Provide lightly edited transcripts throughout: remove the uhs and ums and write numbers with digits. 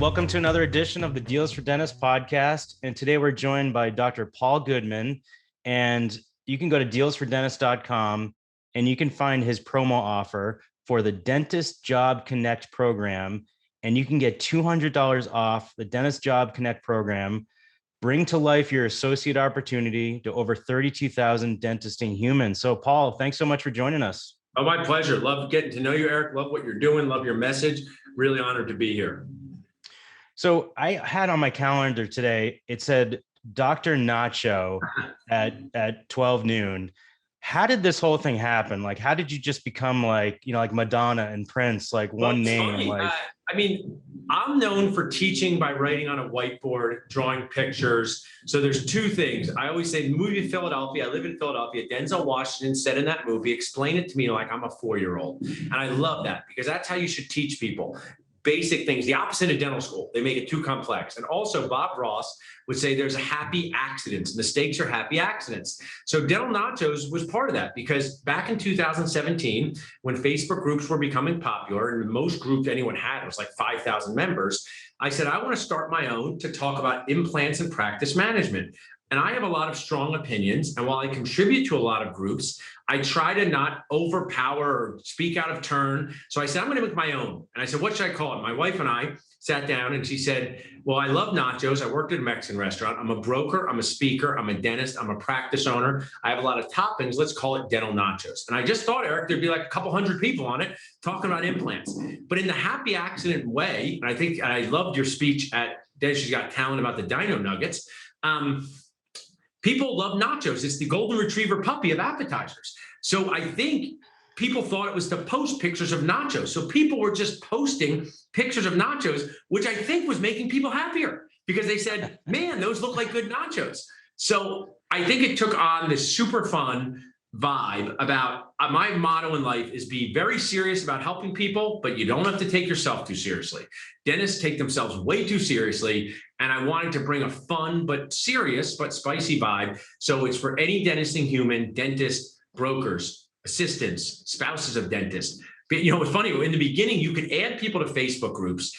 welcome to another edition of the Deals for Dentists podcast. And today we're joined by Dr. Paul Goodman. And you can go to dealsfordentist.com and you can find his promo offer for the Dentist Job Connect program. And you can get $200 off the Dentist Job Connect program. Bring to life your associate opportunity to over 32,000 dentisting humans. So, Paul, thanks so much for joining us. Oh, my pleasure. Love getting to know you, Eric. Love what you're doing. Love your message. Really honored to be here. So I had on my calendar today, it said Dr. Nacho at 12 noon. How did this whole thing happen? Like, how did you just become like Madonna and Prince, like one name? Like, I'm known for teaching by writing on a whiteboard, drawing pictures. So there's two things. I always say the movie Philadelphia. I live in Philadelphia. Denzel Washington said in that movie, explain it to me like I'm a 4-year-old. And I love that because that's how you should teach people. Basic things, the opposite of dental school. They make it too complex. And also Bob Ross would say there's a happy accidents. Mistakes are happy accidents. So Dental Nachos was part of that because back in 2017, when Facebook groups were becoming popular and most groups anyone had was like 5,000 members, I said, I want to start my own to talk about implants and practice management. And I have a lot of strong opinions. And while I contribute to a lot of groups, I try to not overpower or speak out of turn. So I said, I'm going to make my own. And I said, what should I call it? My wife and I sat down and she said, well, I love nachos. I worked at a Mexican restaurant. I'm a broker. I'm a speaker. I'm a dentist. I'm a practice owner. I have a lot of toppings. Let's call it Dental Nachos. And I just thought, Eric, there'd be like a couple hundred people on it talking about implants. But in the happy accident way, and I loved your speech at Dentistry's Got Talent about the Dino Nuggets. People love nachos. It's the golden retriever puppy of appetizers. So I think people thought it was to post pictures of nachos. So people were just posting pictures of nachos, which I think was making people happier because they said, man, those look like good nachos. So I think it took on this super fun vibe about my motto in life is be very serious about helping people, but you don't have to take yourself too seriously. Dentists take themselves way too seriously. And I wanted to bring a fun, but serious, but spicy vibe. So it's for any dentisting human, dentists, brokers, assistants, spouses of dentists. But you know, it's funny, in the beginning, you could add people to Facebook groups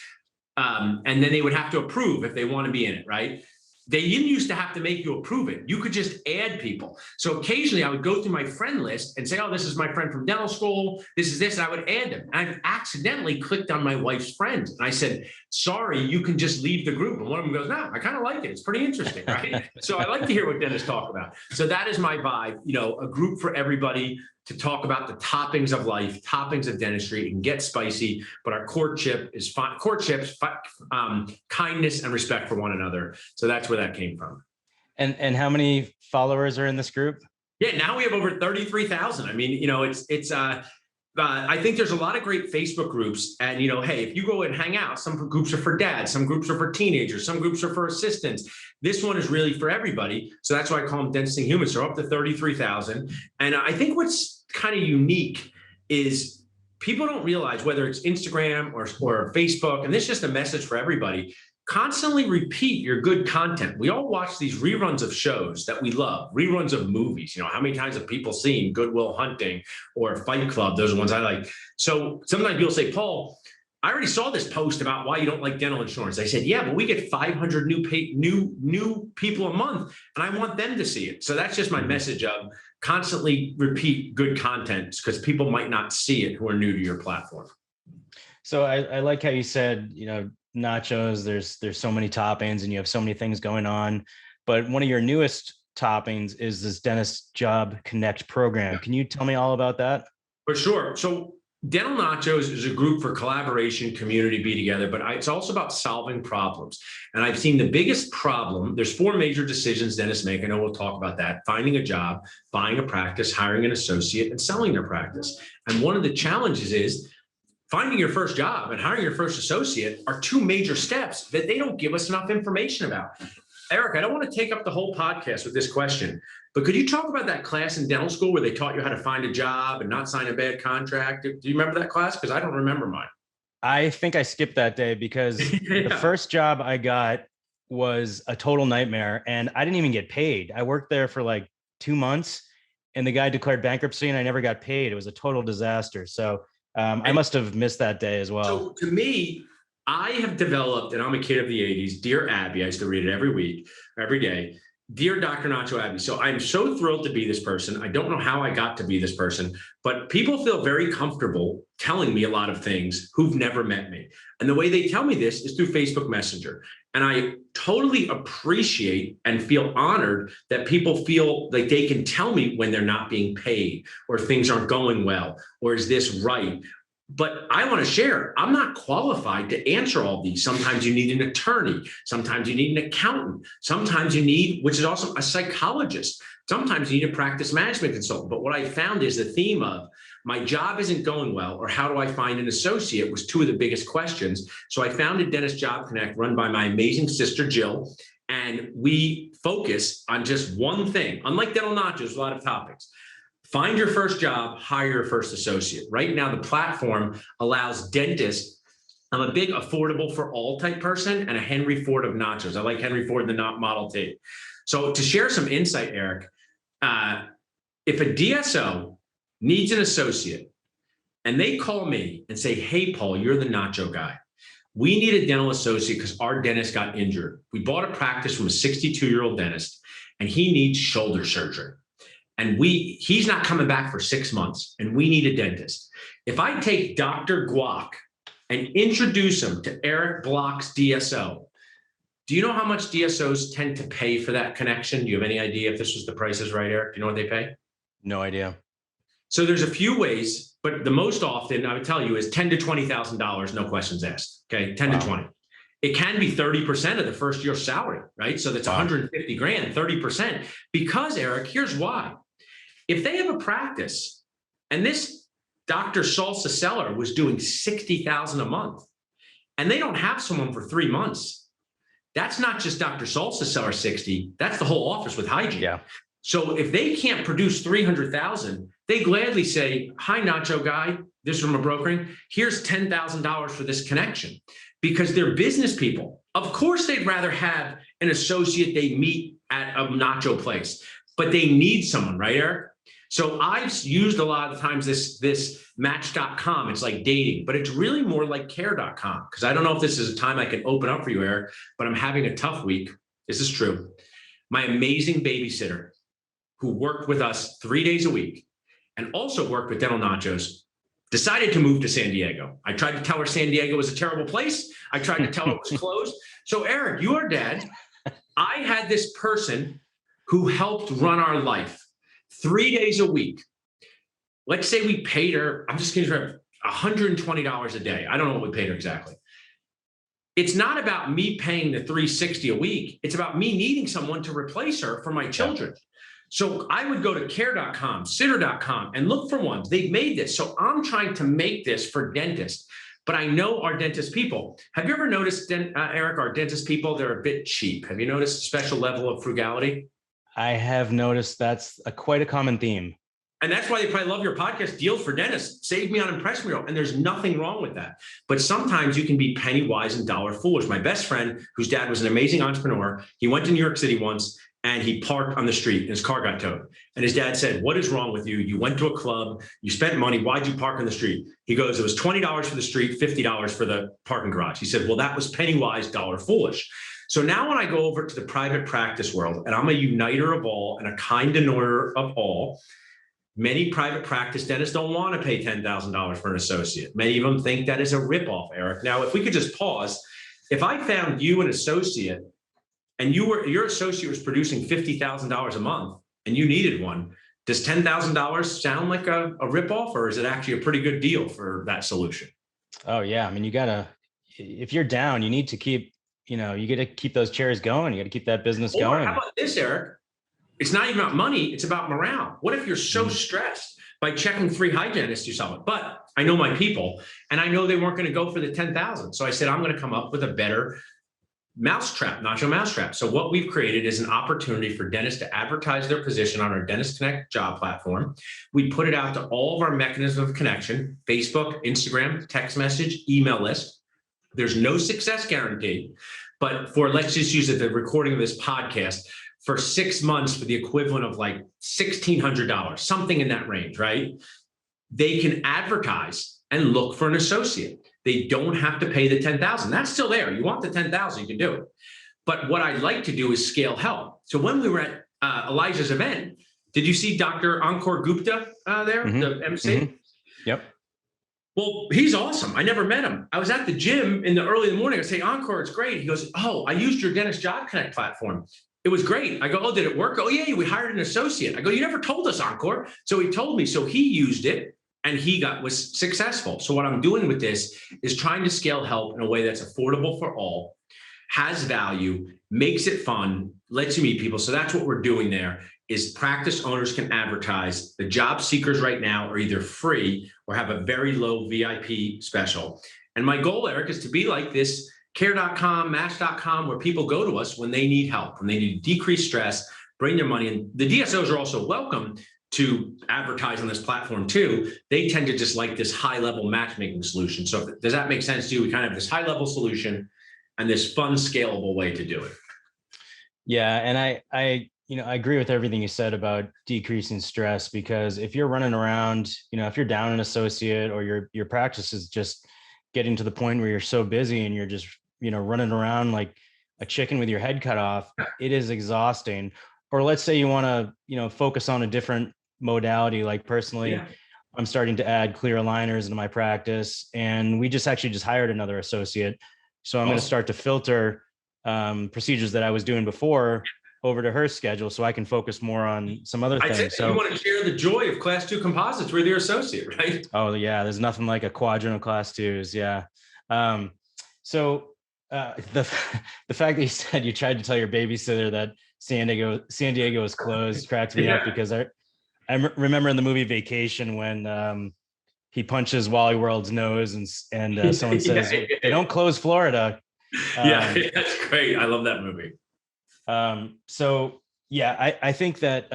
and then they would have to approve if they want to be in it, right? They didn't used to have to make you approve it. You could just add people. So occasionally I would go through my friend list and say, oh, this is my friend from dental school. This is this. And I would add them. And I've accidentally clicked on my wife's friend. And I said, sorry, you can just leave the group. And one of them goes, no, I kind of like it. It's pretty interesting, right? So I like to hear what dentists talk about. So that is my vibe, a group for everybody to talk about the toppings of life, toppings of dentistry, and get spicy. But our courtship is kindness and respect for one another. So that's where that came from. And how many followers are in this group? Yeah, now we have over 33,000. I mean, I think there's a lot of great Facebook groups. And, hey, if you go and hang out, some groups are for dads, some groups are for teenagers, some groups are for assistants. This one is really for everybody. So that's why I call them Dentisting Humans. They're up to 33,000. And I think what's kind of unique is people don't realize whether it's Instagram or Facebook, and this is just a message for everybody, constantly repeat your good content. We all watch these reruns of shows that we love, reruns of movies. How many times have people seen Good Will Hunting or Fight Club? Those are ones I like. So sometimes people say, Paul, I already saw this post about why you don't like dental insurance. I said, yeah, but we get 500 new people a month, and I want them to see it. So that's just my message of constantly repeat good content because people might not see it who are new to your platform. So I like how you said, nachos, there's so many toppings and you have so many things going on, but one of your newest toppings is this Dentist Job Connect program. Can you tell me all about that? For sure. So Dental Nachos is a group for collaboration, community, be together, but it's also about solving problems. And I've seen the biggest problem. There's 4 major decisions dentists make. I know we'll talk about that: finding a job, buying a practice, hiring an associate, and selling their practice. And one of the challenges is finding your first job and hiring your first associate are 2 major steps that they don't give us enough information about. Eric, I don't want to take up the whole podcast with this question, but could you talk about that class in dental school where they taught you how to find a job and not sign a bad contract? Do you remember that class? Because I don't remember mine. I think I skipped that day because the first job I got was a total nightmare and I didn't even get paid. I worked there for like 2 months and the guy declared bankruptcy and I never got paid. It was a total disaster. So I must have missed that day as well. So to me, I have developed, and I'm a kid of the 80s, Dear Abby, I used to read it every week, every day. Dear Dr. Nacho Abby. So I'm so thrilled to be this person. I don't know how I got to be this person, but people feel very comfortable telling me a lot of things who've never met me. And the way they tell me this is through Facebook Messenger. And I totally appreciate and feel honored that people feel like they can tell me when they're not being paid or things aren't going well, or is this right? But I want to share, I'm not qualified to answer all these. Sometimes you need an attorney. Sometimes you need an accountant. Sometimes you need, which is also a psychologist. Sometimes you need a practice management consultant. But what I found is the theme of my job isn't going well, or how do I find an associate, was two of the biggest questions. So I founded Dentist Job Connect, run by my amazing sister, Jill. And we focus on just one thing. Unlike Dental Nachos, a lot of topics. Find your first job, hire your first associate. Right now, the platform allows dentists. I'm a big affordable for all type person and a Henry Ford of nachos. I like Henry Ford, the Model T. So to share some insight, Eric, if a DSO needs an associate and they call me and say, hey, Paul, you're the nacho guy. We need a dental associate because our dentist got injured. We bought a practice from a 62-year-old dentist and he needs shoulder surgery. And he's not coming back for 6 months, and we need a dentist. If I take Dr. Guac and introduce him to Eric Block's DSO, do you know how much DSOs tend to pay for that connection? Do you have any idea if this was the Price is Right, Eric? Do you know what they pay? No idea. So there's a few ways, but the most often I would tell you is $10,000 to $20,000, no questions asked. Okay, 10 to 20. It can be 30% of the first year's salary, right? So that's 150 grand, 30%. Because, Eric, here's why. If they have a practice and this Dr. Salsa Seller was doing $60,000 a month and they don't have someone for 3 months, that's not just Dr. Salsa Seller 60, that's the whole office with hygiene. Yeah. So if they can't produce 300,000, they gladly say, hi, Nacho guy, this is from a brokering, here's $10,000 for this connection, because they're business people. Of course, they'd rather have an associate they meet at a nacho place, but they need someone, right, Eric? So I've used a lot of times this match.com. It's like dating, but it's really more like care.com, because I don't know if this is a time I can open up for you, Eric, but I'm having a tough week. This is true. My amazing babysitter who worked with us 3 days a week and also worked with Dental Nachos decided to move to San Diego. I tried to tell her San Diego was a terrible place. I tried to tell her it was closed. So Eric, you are dead. I had this person who helped run our life 3 days a week. Let's say we paid her, I'm just going to $120 a day. I don't know what we paid her exactly. It's not about me paying the $360 a week. It's about me needing someone to replace her for my children. So I would go to care.com, sitter.com, and look for ones. They've made this. So I'm trying to make this for dentists, but I know our dentist people. Have you ever noticed, Eric, our dentist people, they're a bit cheap. Have you noticed a special level of frugality? I have noticed that's quite a common theme. And that's why they probably love your podcast, Deals for Dentists. Save me on Impress Me. And there's nothing wrong with that. But sometimes you can be penny wise and dollar foolish. My best friend, whose dad was an amazing entrepreneur, he went to New York City once and he parked on the street and his car got towed. And his dad said, what is wrong with you? You went to a club, you spent money. Why'd you park on the street? He goes, it was $20 for the street, $50 for the parking garage. He said, well, that was penny wise, dollar foolish. So now when I go over to the private practice world, and I'm a uniter of all and a kind denoter of all, many private practice dentists don't want to pay $10,000 for an associate. Many of them think that is a ripoff, Eric. Now, if we could just pause, if I found you an associate and your associate was producing $50,000 a month and you needed one, does $10,000 sound like a ripoff, or is it actually a pretty good deal for that solution? Oh yeah. I mean, if you're down, you need to keep, you got to keep those chairs going. You got to keep that business going. How about this, Eric? It's not even about money. It's about morale. What if you're so stressed by checking 3 hygienists yourself? But I know my people, and I know they weren't going to go for the 10,000. So I said, I'm going to come up with a better mousetrap, nacho mousetrap. So what we've created is an opportunity for dentists to advertise their position on our Dentist Connect job platform. We put it out to all of our mechanisms of connection: Facebook, Instagram, text message, email list. There's no success guarantee, but let's just use it, the recording of this podcast, for 6 months for the equivalent of like $1,600, something in that range, right? They can advertise and look for an associate. They don't have to pay the 10,000. That's still there. You want the 10,000, you can do it. But what I'd like to do is scale help. So when we were at Elijah's event, did you see Dr. Ankur Gupta there, the MC? Yep. Well, he's awesome. I never met him. I was at the gym in the early in the morning. I say, Ankur, it's great. He goes, oh, I used your Dentist Job Connect platform. It was great. I go, oh, did it work? Oh, yeah, we hired an associate. I go, you never told us, Ankur. So he told me. So he used it and he was successful. So what I'm doing with this is trying to scale help in a way that's affordable for all, has value, makes it fun, lets you meet people. So that's what we're doing there. Is practice owners can advertise. The job seekers right now are either free or have a very low VIP special. And my goal, Eric, is to be like this care.com, match.com, where people go to us when they need help, when they need to decrease stress, bring their money in. The DSOs are also welcome to advertise on this platform too. They tend to just like this high-level matchmaking solution. So does that make sense to you? We kind of have this high-level solution and this fun, scalable way to do it. Yeah, and I agree with everything you said about decreasing stress, because if you're running around, if you're down an associate or your practice is just getting to the point where you're so busy and you're just, running around like a chicken with your head cut off, it is exhausting. Or let's say you want to, focus on a different modality. Like personally, I'm starting to add clear aligners into my practice, and we just hired another associate. So I'm going to start to filter procedures that I was doing before over to her schedule so I can focus more on some other things. So you want to share the joy of class 2 composites with your associate, right? Oh yeah. There's nothing like a quadrant of class 2s. Yeah. So the fact that you said you tried to tell your babysitter that San Diego is closed cracks me up, because I remember in the movie Vacation when he punches Wally World's nose and someone says, they don't close Florida. That's great. I love that movie. So yeah, I think that,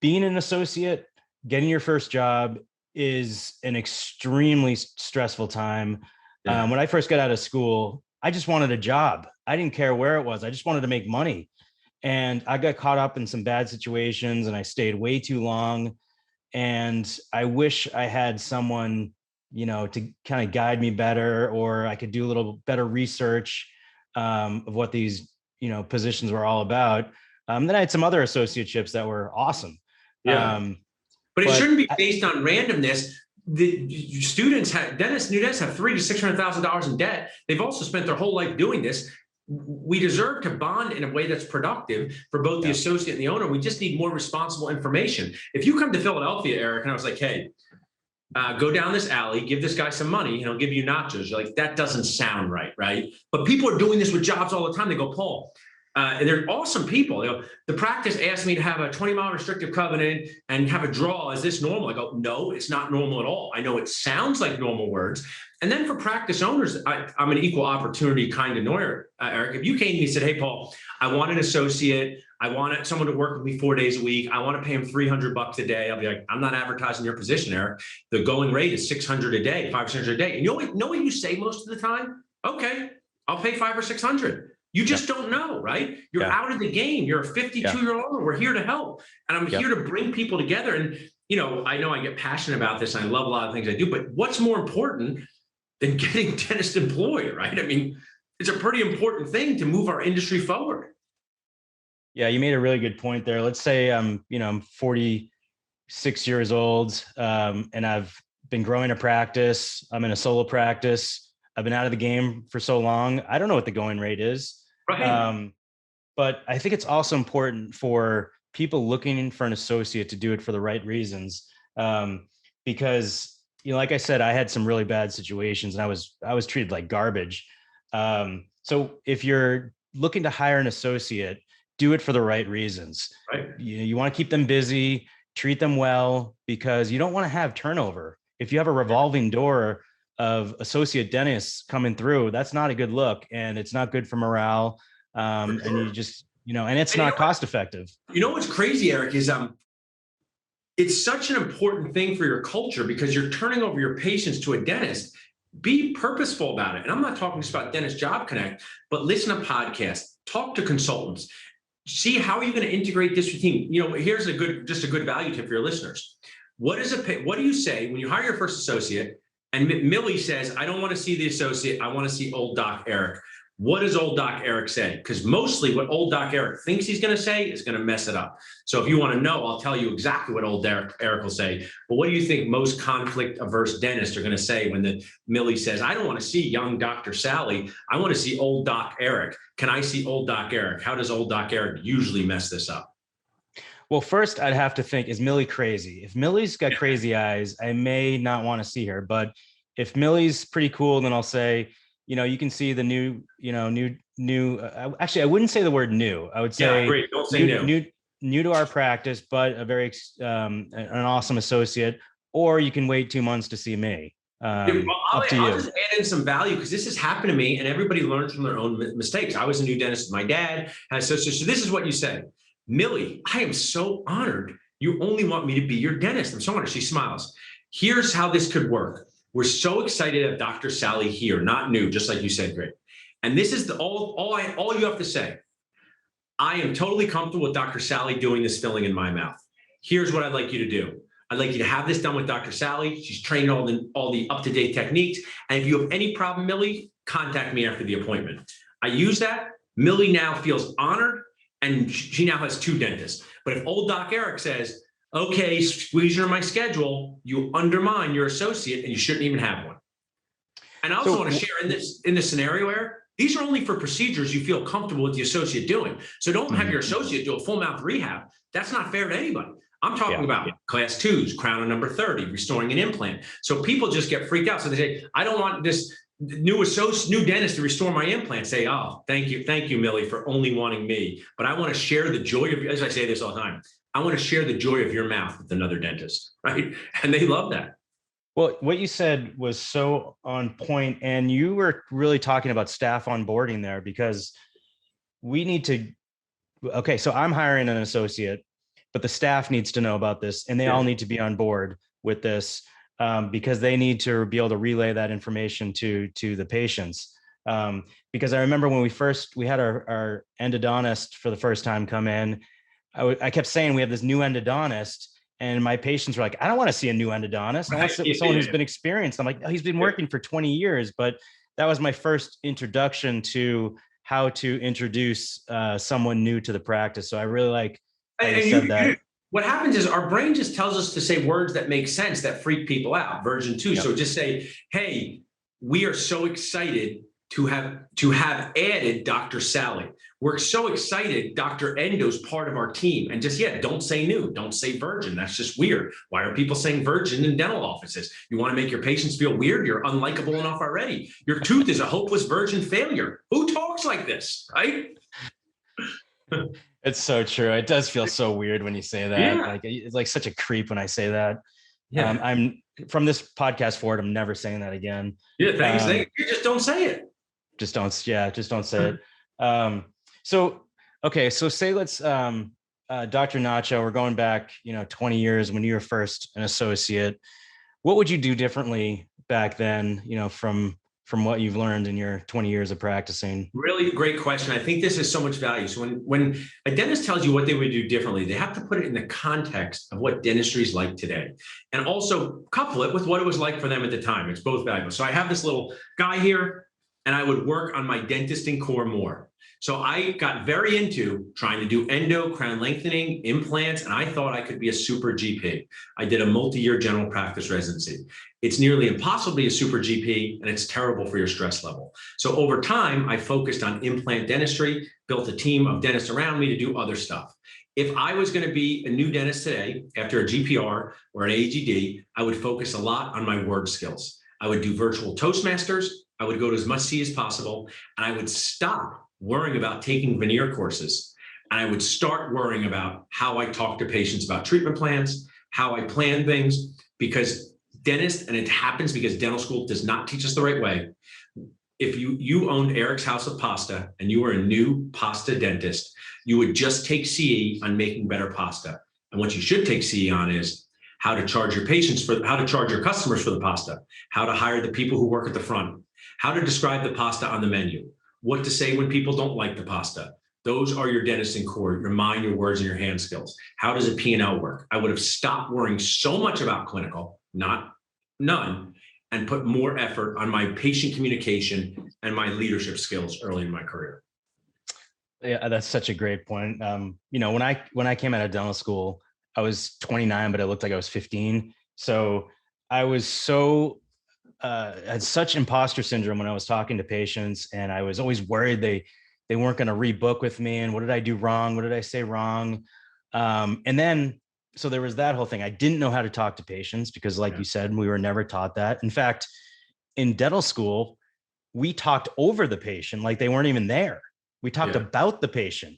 being an associate, getting your first job is an extremely stressful time. When I first got out of school, I just wanted a job. I didn't care where it was. I just wanted to make money. And I got caught up in some bad situations and I stayed way too long. And I wish I had someone, to kind of guide me better, or I could do a little better research of what these, positions were all about. Then I had some other associateships that were awesome. But it shouldn't be based on randomness. The students new dentists have $300,000 to $600,000 in debt. They've also spent their whole life doing this. We deserve to bond in a way that's productive for both the associate and the owner. We just need more responsible information. If you come to Philadelphia, Eric, and I was like, hey, go down this alley, give this guy some money, and he'll give you nachos. You're like, that doesn't sound right, right? But people are doing this with jobs all the time. They go, Paul, and they're awesome people. The practice asked me to have a 20-mile restrictive covenant and have a draw. Is this normal? I go, no, it's not normal at all. I know it sounds like normal words. And then for practice owners, I'm an equal opportunity kind of lawyer, Eric. If you came to me and said, hey, Paul, I want an associate. I want someone to work with me 4 days a week. I want to pay him $300 a day. I'll be like, I'm not advertising your position, Eric. The going rate is $600 a day, $500 a day. And you know what you say most of the time? Okay, I'll pay $500 or $600. You just don't know, right? You're out of the game. You're a 52-year-old owner. We're here to help. And I'm here to bring people together. And, I know I get passionate about this and I love a lot of things I do, but what's more important than getting dentists employed, right? I mean, it's a pretty important thing to move our industry forward. Yeah, you made a really good point there. Let's say I'm 46 years old, and I've been growing a practice. I'm in a solo practice. I've been out of the game for so long. I don't know what the going rate is. Right. But I think it's also important for people looking for an associate to do it for the right reasons. Because, like I said, I had some really bad situations and I was treated like garbage. So if you're looking to hire an associate, do it for the right reasons. Right. You want to keep them busy, treat them well, because you don't want to have turnover. If you have a revolving door of associate dentists coming through, that's not a good look, and it's not good for morale. And you just, and it's not cost effective. What's crazy, Eric, is it's such an important thing for your culture because you're turning over your patients to a dentist. Be purposeful about it. And I'm not talking just about Dentist Job Connect, but listen to podcasts, talk to consultants, see how are you going to integrate this routine. Here's just a good value tip for your listeners. What do you say when you hire your first associate And Millie says, I don't want to see the associate. I want to see old Doc Eric. What does old Doc Eric say? Because mostly what old Doc Eric thinks he's going to say is going to mess it up. So if you want to know, I'll tell you exactly what old Eric will say. But what do you think most conflict-averse dentists are going to say when the Millie says, I don't want to see young Dr. Sally. I want to see old Doc Eric. Can I see old Doc Eric? How does old Doc Eric usually mess this up? Well, first I'd have to think, is Millie crazy? If Millie's got crazy eyes, I may not want to see her. But if Millie's pretty cool, then I'll say, you can see the new, actually, I wouldn't say the word new. I would say, great. Don't say new to our practice, but a very, an awesome associate, or you can wait 2 months to see me. I'll just add in some value because this has happened to me and everybody learns from their own mistakes. I was a new dentist. My dad has so this is what you say. Millie, I am so honored. You only want me to be your dentist. I'm so honored. She smiles. Here's how this could work. We're so excited to have Dr. Sally here, not new, just like you said, Greg. And this is all you have to say. I am totally comfortable with Dr. Sally doing this filling in my mouth. Here's what I'd like you to do. I'd like you to have this done with Dr. Sally. She's trained all the up-to-date techniques. And if you have any problem, Millie, contact me after the appointment. I use that. Millie now feels honored. And she now has 2 dentists. But if old Doc Eric says, okay, squeeze you in my schedule, you undermine your associate and you shouldn't even have one. And I also want to share in this scenario, Eric, these are only for procedures you feel comfortable with the associate doing. So don't have your associate do a full mouth rehab. That's not fair to anybody. I'm talking about class 2s, crown on number 30, restoring an implant. So people just get freaked out. So they say, I don't want this new dentist to restore my implant. Say, oh, thank you, Millie, for only wanting me. But I want to share the joy of, as I say this all the time, I want to share the joy of your mouth with another dentist, right? And they love that. Well, what you said was so on point, and you were really talking about staff onboarding there because we need to. Okay, so I'm hiring an associate, but the staff needs to know about this, and they all need to be on board with this. Because they need to be able to relay that information to the patients. Because I remember when we had our endodontist for the first time come in, I kept saying we have this new endodontist, and my patients were like, I don't want to see a new endodontist. I want to sit with someone who's been experienced. I'm like, oh, he's been working for 20 years. But that was my first introduction to how to introduce someone new to the practice. So I really like how you said that. What happens is our brain just tells us to say words that make sense, that freak people out. Version 2. Yep. So just say, hey, we are so excited to have added Dr. Sally. We're so excited Dr. Endo's part of our team. And just, don't say new, don't say virgin. That's just weird. Why are people saying virgin in dental offices? You want to make your patients feel weird? You're unlikable enough already. Your tooth is a hopeless virgin failure. Who talks like this, right? It's so true. It does feel so weird when you say that. Yeah. Like it's like such a creep when I say that. Yeah. I'm from this podcast forward. I'm never saying that again. Yeah. Thanks. You just don't say it. Just don't say it. So say let's Dr. Nacho, we're going back, 20 years when you were first an associate. What would you do differently back then, from what you've learned in your 20 years of practicing? Really great question. I think this has so much value. So when a dentist tells you what they would do differently, they have to put it in the context of what dentistry is like today, and also couple it with what it was like for them at the time. It's both valuable. So I have this little guy here, and I would work on my dentisting core more. So I got very into trying to do endo, crown lengthening, implants, and I thought I could be a super GP. I did a multi-year general practice residency. It's nearly impossible to be a super GP, and it's terrible for your stress level. So over time, I focused on implant dentistry, built a team of dentists around me to do other stuff. If I was going to be a new dentist today, after a GPR or an AGD, I would focus a lot on my word skills. I would do virtual Toastmasters. I would go to as much C as possible, and I would stop worrying about taking veneer courses. And I would start worrying about how I talk to patients about treatment plans, how I plan things, because dentists, and it happens because dental school does not teach us the right way. If you owned Eric's House of Pasta and you were a new pasta dentist, you would just take CE on making better pasta. And what you should take CE on is how to charge your how to charge your customers for the pasta, how to hire the people who work at the front, how to describe the pasta on the menu, what to say when people don't like the pasta. Those are your dentist core, your mind, your words, and your hand skills. How does a P&L work? I would have stopped worrying so much about clinical, none, and put more effort on my patient communication and my leadership skills early in my career. Yeah, that's such a great point. When I came out of dental school, I was 29, but it looked like I was 15. So I was had such imposter syndrome when I was talking to patients, and I was always worried they weren't going to rebook with me. And what did I do wrong? What did I say wrong? So there was that whole thing. I didn't know how to talk to patients because, like you said, we were never taught that. In fact, in dental school, we talked over the patient like they weren't even there. We talked about the patient,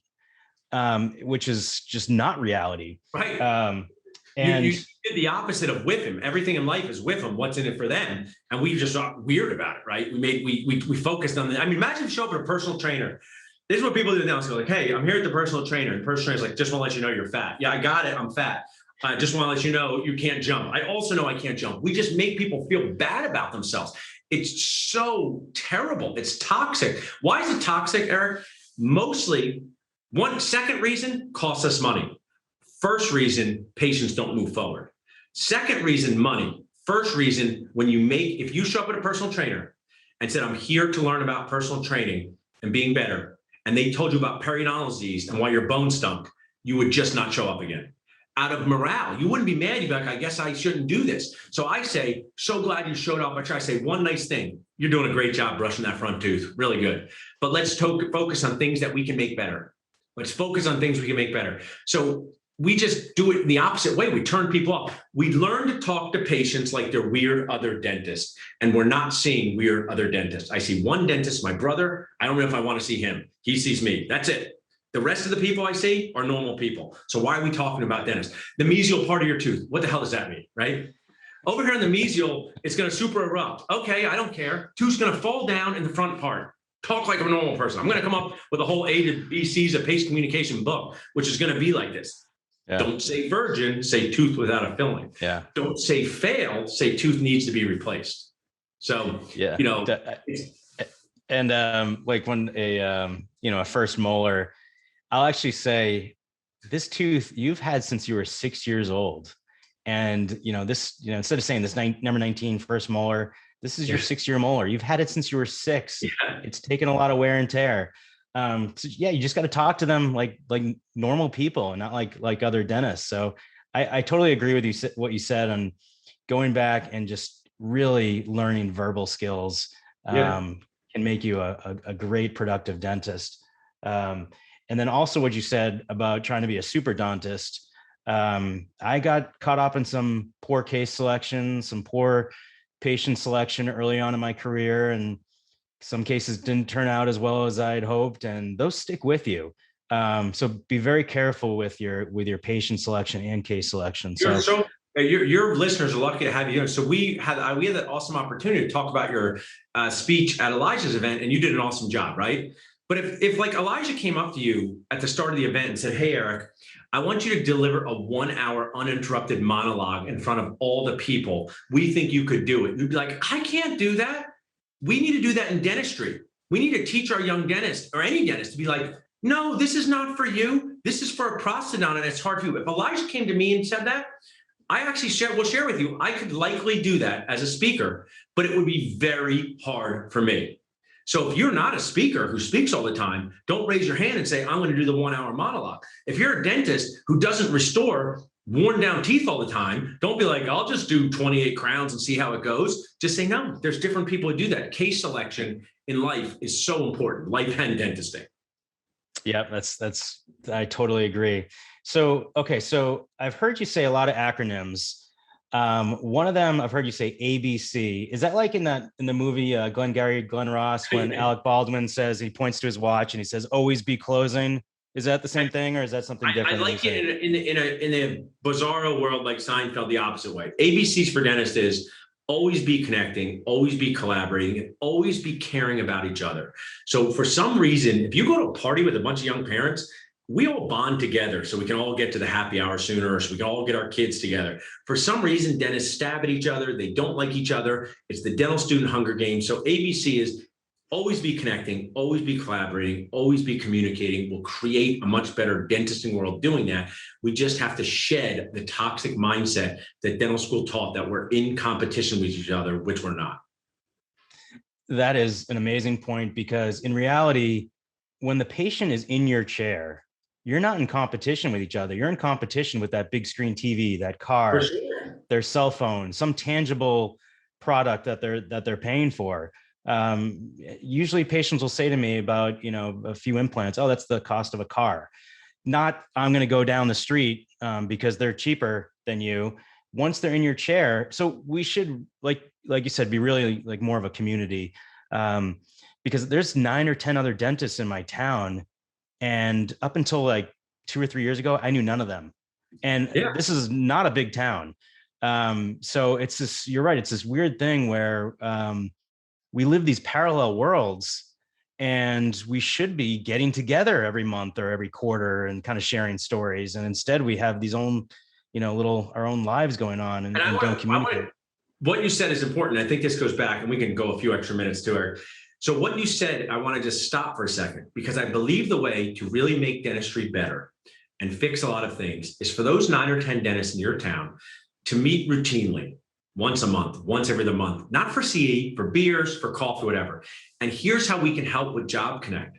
which is just not reality. Right. And you did the opposite of with him. Everything in life is with them. What's in it for them? And we just got weird about it, right? We focused on the. I mean, imagine if you show up at a personal trainer. This is what people do now. So like, hey, I'm here at the personal trainer. And the personal trainer's like, just want to let you know you're fat. Yeah, I got it. I'm fat. I just want to let you know you can't jump. I also know I can't jump. We just make people feel bad about themselves. It's so terrible. It's toxic. Why is it toxic, Eric? Mostly, second reason, costs us money. First reason, patients don't move forward. Second reason, money. First reason, if you show up at a personal trainer and said, I'm here to learn about personal training and being better, and they told you about periodontal disease and why your bone stunk, you would just not show up again. Out of morale, you wouldn't be mad. You'd be like, I guess I shouldn't do this. So I say, so glad you showed up. I try to say one nice thing. You're doing a great job brushing that front tooth. Really good. But let's focus on things that we can make better. Let's focus on things we can make better. So we just do it in the opposite way. We turn people off. We learn to talk to patients like they're weird other dentists, and we're not seeing weird other dentists. I see one dentist, my brother. I don't know if I want to see him. He sees me. That's it. The rest of the people I see are normal people. So why are we talking about dentists? The mesial part of your tooth. What the hell does that mean, right? Over here in the mesial, it's going to super erupt. Okay, I don't care. Tooth's going to fall down in the front part. Talk like a normal person. I'm going to come up with a whole A to B C's of patient communication book, which is going to be like this. Yeah. Don't say virgin, say tooth without a filling. Yeah. Don't say failed, say tooth needs to be replaced. So, like when a first molar, I'll actually say this tooth you've had since you were 6 years old. And, instead of saying this number 19 first molar, this is your 6-year molar. You've had it since you were 6. Yeah. It's taken a lot of wear and tear. You just got to talk to them like normal people and not like other dentists. So I totally agree with you, what you said on going back and just really learning verbal skills can make you a great productive dentist. And then also what you said about trying to be a super dentist. I got caught up in some poor case selection, some poor patient selection early on in my career, and some cases didn't turn out as well as I'd hoped, and those stick with you. So be very careful with your patient selection and case selection. Your listeners are lucky to have you. So we had that awesome opportunity to talk about your speech at Elijah's event, and you did an awesome job, right? But if like Elijah came up to you at the start of the event and said, hey, Eric, I want you to deliver a 1-hour uninterrupted monologue in front of all the people. We think you could do it. You'd be like, I can't do that. We need to do that in dentistry. We need to teach our young dentists or any dentist to be like, no, this is not for you. This is for a prosthodont, and it's hard for you. If Elijah came to me and said that, I actually will share with you, I could likely do that as a speaker, but it would be very hard for me. So if you're not a speaker who speaks all the time, don't raise your hand and say, I'm going to do the 1-hour monologue. If you're a dentist who doesn't restore worn down teeth all the time, don't be like, I'll just do 28 crowns and see how it goes. Just say, no, there's different people who do that. Case selection in life is so important, life and dentistry. Yeah, I totally agree. So I've heard you say a lot of acronyms. One of them I've heard you say ABC. Is that like in the movie Glengarry Glen Ross when Alec Baldwin says, he points to his watch and he says, always be closing? Is that the same thing, or is that something different? I like it in a bizarro world like Seinfeld the opposite way. ABCs for dentists is always be connecting, always be collaborating, and always be caring about each other. So for some reason, if you go to a party with a bunch of young parents, we all bond together so we can all get to the happy hour sooner, so we can all get our kids together. For some reason, dentists stab at each other. They don't like each other. It's the dental student hunger game. So ABC is always be connecting, always be collaborating, always be communicating. We'll create a much better dentisting world doing that. We just have to shed the toxic mindset that dental school taught that we're in competition with each other, which we're not. That is an amazing point, because in reality, when the patient is in your chair, you're not in competition with each other. You're in competition with that big screen TV, that car, For sure. their cell phone, some tangible product that they're paying for. Usually patients will say to me about, a few implants, oh, that's the cost of a car. Not, I'm going to go down the street because they're cheaper than you. Once they're in your chair. So we should, like you said, be really like more of a community, because there's 9 or 10 other dentists in my town. And up until like 2 or 3 years ago, I knew none of them. And this is not a big town. So it's this, you're right. It's this weird thing where we live these parallel worlds, and we should be getting together every month or every quarter and kind of sharing stories. And instead we have these own, our own lives going on and don't communicate. What you said is important. I think this goes back, and we can go a few extra minutes to it. So what you said, I want to just stop for a second, because I believe the way to really make dentistry better and fix a lot of things is for those 9 or 10 dentists in your town to meet routinely, once a month, once every other month, not for CE, for beers, for coffee, whatever. And here's how we can help with Job Connect.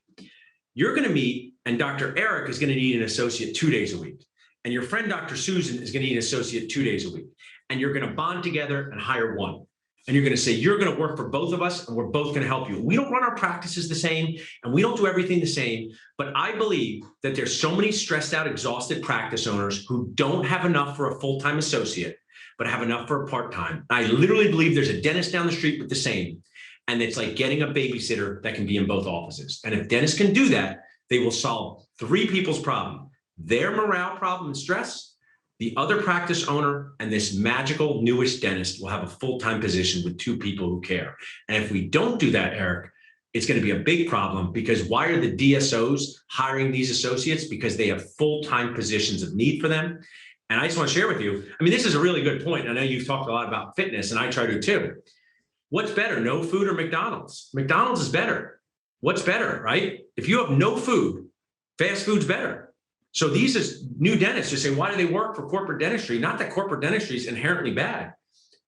You're going to meet, and Dr. Eric is going to need an associate 2 days a week. And your friend, Dr. Susan, is going to need an associate 2 days a week. And you're going to bond together and hire one. And you're going to say, you're going to work for both of us, and we're both going to help you. We don't run our practices the same, and we don't do everything the same. But I believe that there's so many stressed out, exhausted practice owners who don't have enough for a full-time associate, but have enough for a part-time. I literally believe there's a dentist down the street with the same. And it's like getting a babysitter that can be in both offices. And if dentists can do that, they will solve 3 people's problem: their morale problem and stress, the other practice owner, and this magical newest dentist will have a full-time position with 2 people who care. And if we don't do that, Eric, it's going to be a big problem, because why are the DSOs hiring these associates? Because they have full-time positions of need for them. And I just want to share with you, I mean, this is a really good point. I know you've talked a lot about fitness, and I try to too. What's better, no food or McDonald's? McDonald's is better. What's better, right? If you have no food, fast food's better. So these is new dentists just say, why do they work for corporate dentistry? Not that corporate dentistry is inherently bad.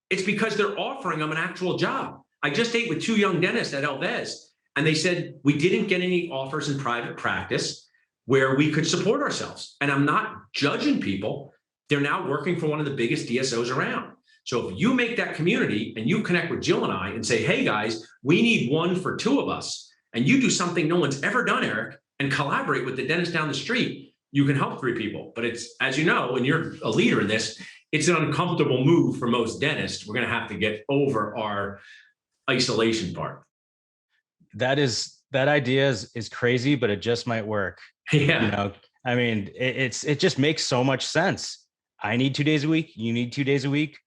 It's because they're offering them an actual job. I just ate with 2 young dentists at Elvez, and they said, we didn't get any offers in private practice where we could support ourselves. And I'm not judging people. They're now working for one of the biggest DSOs around. So if you make that community and you connect with Jill and I and say, hey guys, we need one for 2 of us, and you do something no one's ever done, Eric, and collaborate with the dentist down the street, you can help 3 people. But it's, as you know, and you're a leader in this, it's an uncomfortable move for most dentists. We're going to have to get over our isolation part. That idea is crazy, but it just might work. Yeah. I mean, it just makes so much sense. I need 2 days a week. You need 2 days a week.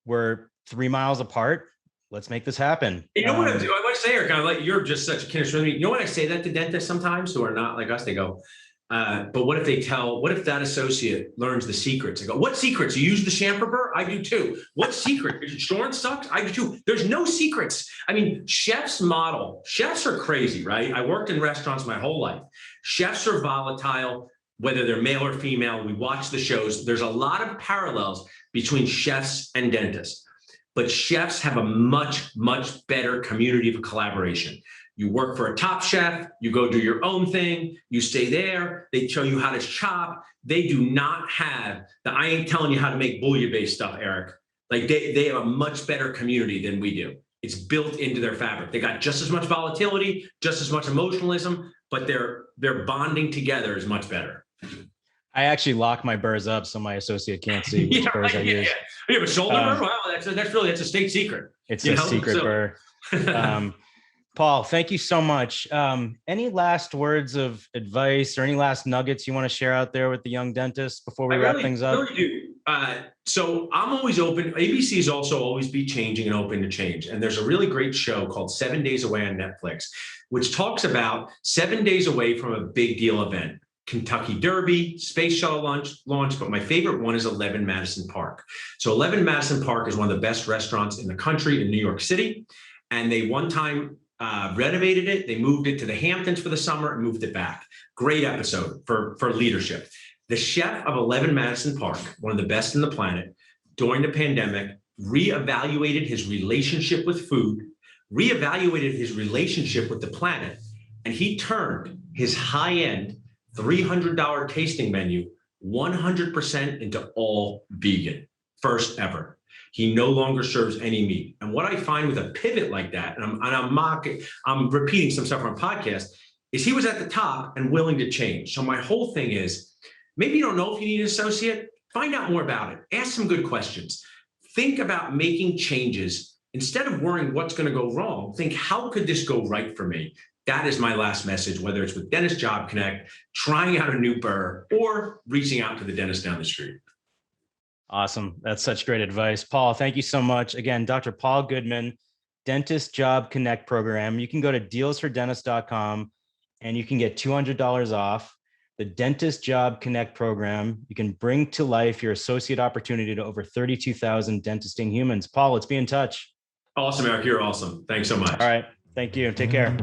We're 3 miles apart. Let's make this happen. You know what I want to say, Eric, you're just such a kindred with me. You know what I say that to dentists sometimes who are not like us? They go, but what if that associate learns the secrets? I go, what secrets? You use the chamfer? I do too. What secret? Insurance sucks? I do too. There's no secrets. I mean, chefs are crazy, right? I worked in restaurants my whole life. Chefs are volatile, whether they're male or female. We watch the shows. There's a lot of parallels between chefs and dentists, but chefs have a much, much better community of collaboration. You work for a top chef, you go do your own thing, you stay there, they show you how to chop. They do not have I ain't telling you how to make bouillabaisse stuff, Eric. Like they have a much better community than we do. It's built into their fabric. They got just as much volatility, just as much emotionalism, but their bonding together is much better. I actually lock my burrs up so my associate can't see which burrs I use. You have a shoulder burr? Wow, that's a state secret. It's a secret burr. Paul, thank you so much. Any last words of advice or any last nuggets you want to share out there with the young dentists before we wrap things up? Really do. So I'm always open. ABC is also always be changing and open to change. And there's a really great show called 7 Days Away on Netflix, which talks about 7 days away from a big deal event. Kentucky Derby, Space Shuttle launch, but my favorite one is 11 Madison Park. So 11 Madison Park is one of the best restaurants in the country in New York City. And they one time renovated it. They moved it to the Hamptons for the summer and moved it back. Great episode for leadership. The chef of 11 Madison Park, one of the best in the planet, during the pandemic, reevaluated his relationship with food, reevaluated his relationship with the planet, and he turned his high-end $300 tasting menu 100% into all vegan, first ever. He no longer serves any meat. And what I find with a pivot like that, and I'm repeating some stuff on a podcast, is he was at the top and willing to change. So my whole thing is, maybe you don't know if you need an associate, find out more about it. Ask some good questions. Think about making changes. Instead of worrying what's going to go wrong, think, how could this go right for me? That is my last message, whether it's with Dentist Job Connect, trying out a new burr, or reaching out to the dentist down the street. Awesome. That's such great advice. Paul, thank you so much. Again, Dr. Paul Goodman, Dentist Job Connect program. You can go to dealsfordentist.com and you can get $200 off. The Dentist Job Connect program. You can bring to life your associate opportunity to over 32,000 dentisting humans. Paul, let's be in touch. Awesome, Eric. You're awesome. Thanks so much. All right. Thank you. Take care.